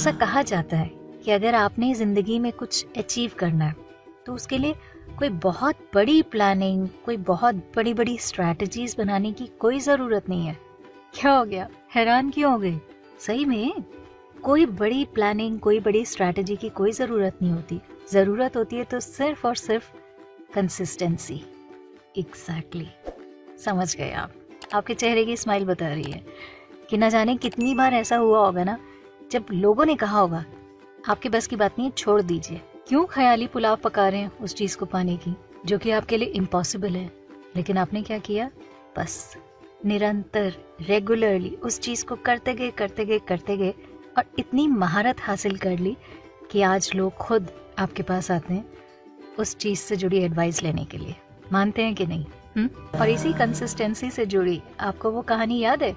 ऐसा कहा जाता है कि अगर आपने जिंदगी में कुछ अचीव करना है तो उसके लिए कोई बहुत बड़ी प्लानिंग, कोई बहुत बड़ी बड़ी स्ट्रैटेजीज बनाने की कोई जरूरत नहीं है। क्या हो गया, हैरान क्यों हो गए? सही में कोई बड़ी प्लानिंग, कोई बड़ी स्ट्रैटेजी की कोई जरूरत नहीं होती। जरूरत होती है तो सिर्फ और सिर्फ कंसिस्टेंसी। एग्जैक्टली, समझ गए आप। आपके चेहरे की स्माइल बता रही है कि न जाने कितनी बार ऐसा हुआ होगा ना, जब लोगों ने कहा होगा आपके बस की बात नहीं है, छोड़ दीजिए, क्यों ख्याली पुलाव पका रहे हैं उस चीज को पाने की जो कि आपके लिए इम्पॉसिबल है। लेकिन आपने क्या किया? बस निरंतर रेगुलरली उस चीज को करते गए और इतनी महारत हासिल कर ली कि आज लोग खुद आपके पास आते हैं उस चीज से जुड़ी एडवाइस लेने के लिए। मानते हैं कि नहीं? और इसी कंसिस्टेंसी से जुड़ी आपको वो कहानी याद है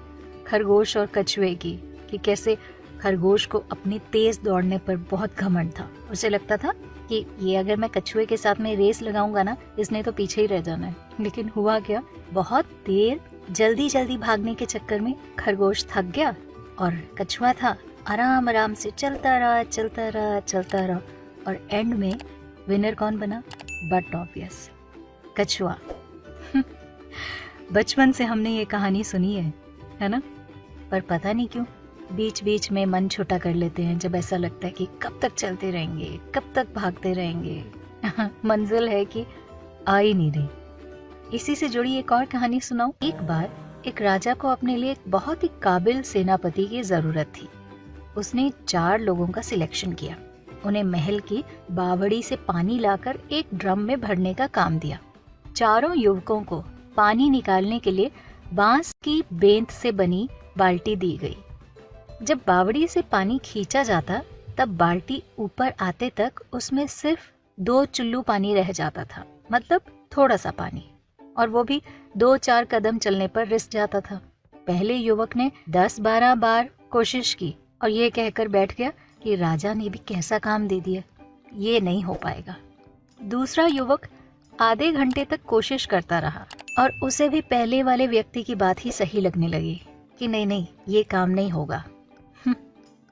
खरगोश और कछुए की, कि कैसे खरगोश को अपनी तेज दौड़ने पर बहुत घमंड था। उसे लगता था कि ये अगर मैं कछुए के साथ में रेस लगाऊंगा ना, इसने तो पीछे ही रह जाना है। लेकिन हुआ क्या, बहुत देर जल्दी भागने के चक्कर में खरगोश थक गया और कछुआ था आराम आराम से चलता रहा और एंड में विनर कौन बना? बट ऑब्वियस, कछुआ। बचपन से हमने ये कहानी सुनी है ना? पर पता नहीं क्यों बीच बीच में मन छोटा कर लेते हैं जब ऐसा लगता है कि कब तक चलते रहेंगे, कब तक भागते रहेंगे। मंजिल है कि आ ही नहीं रही। इसी से जुड़ी एक और कहानी सुनाऊं। एक बार एक राजा को अपने लिए एक बहुत ही काबिल सेनापति की जरूरत थी। उसने 4 लोगों का सिलेक्शन किया। उन्हें महल की बावड़ी से पानी लाकर एक ड्रम में भरने का काम दिया। चारों युवकों को पानी निकालने के लिए बांस की बेंत से बनी बाल्टी दी गई। जब बावड़ी से पानी खींचा जाता तब बाल्टी ऊपर आते तक उसमें सिर्फ 2 चुल्लू पानी रह जाता था, मतलब थोड़ा सा पानी, और वो भी 2-4 कदम चलने पर रिस जाता था। पहले युवक ने 10-12 बार कोशिश की और ये कहकर बैठ गया कि राजा ने भी कैसा काम दे दिया, ये नहीं हो पाएगा। दूसरा युवक आधे घंटे तक कोशिश करता रहा और उसे भी पहले वाले व्यक्ति की बात ही सही लगने लगी कि नहीं ये काम नहीं होगा।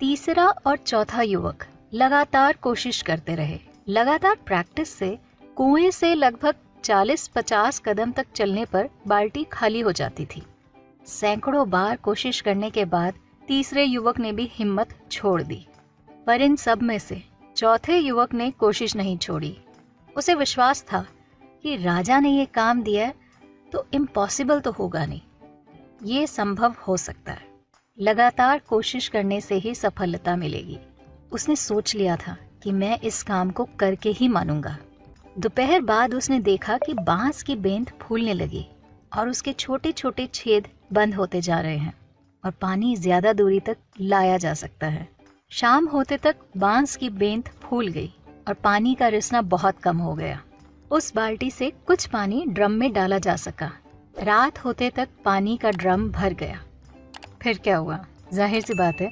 तीसरा और चौथा युवक लगातार कोशिश करते रहे। लगातार प्रैक्टिस से कुएं से लगभग 40-50 कदम तक चलने पर बाल्टी खाली हो जाती थी। सैकड़ों बार कोशिश करने के बाद तीसरे युवक ने भी हिम्मत छोड़ दी। पर इन सब में से चौथे युवक ने कोशिश नहीं छोड़ी। उसे विश्वास था कि राजा ने ये काम दिया है तो इम्पॉसिबल तो होगा नहीं, ये संभव हो सकता है। लगातार कोशिश करने से ही सफलता मिलेगी। उसने सोच लिया था कि मैं इस काम को करके ही मानूंगा। दोपहर बाद उसने देखा कि बांस की बेंत फूलने लगी और उसके छोटे छोटे छेद बंद होते जा रहे हैं और पानी ज्यादा दूरी तक लाया जा सकता है। शाम होते तक बांस की बेंत फूल गई और पानी का रिसना बहुत कम हो गया। उस बाल्टी से कुछ पानी ड्रम में डाला जा सका। रात होते तक पानी का ड्रम भर गया। फिर क्या हुआ? जाहिर सी बात है,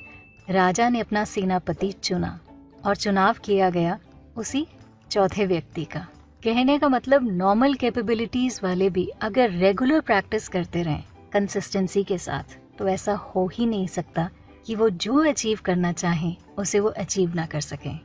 राजा ने अपना सेनापति चुना और चुनाव किया गया उसी चौथे व्यक्ति का। कहने का मतलब नॉर्मल कैपेबिलिटीज वाले भी अगर रेगुलर प्रैक्टिस करते रहें कंसिस्टेंसी के साथ, तो ऐसा हो ही नहीं सकता कि वो जो अचीव करना चाहें उसे वो अचीव ना कर सकें।